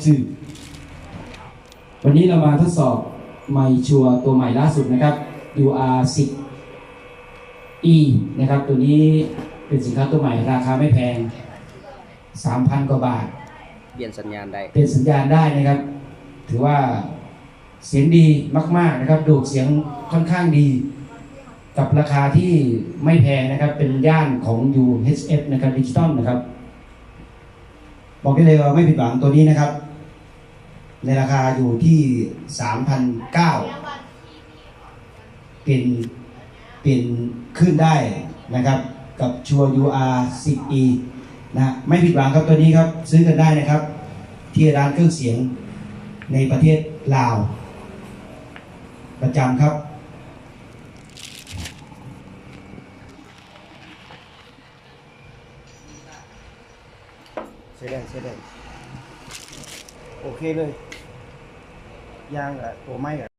จืดวันนี้เรามาทดสอบไมค์ชัวร์ตัวใหม่ล่าสุดนะครับ UR10E นะครับตัวนี้เป็นสินค้าตัวใหม่ราคาไม่แพง 3,000 กว่าบาทเปลี่ยนสัญญาณได้นะครับถือว่าเสียงดีมากๆนะครับดูดเสียงค่อนข้างดีกับราคาที่ไม่แพงนะครับเป็นย่านของ UHF นะครับดิจิตอลนะครับบอกได้เลยว่าไม่ผิดหวังตัวนี้นะครับในราคาอยู่ที่ 3,900 เป็นขึ้นได้นะครับกับชัวร์ UR10E นะไม่ผิดหวังครับตัวนี้ครับซื้อกันได้นะครับที่ร้านเครื่องเสียงในประเทศลาวประจำครับใช้ได้โอเคเลยยางกับตัวไม้กับ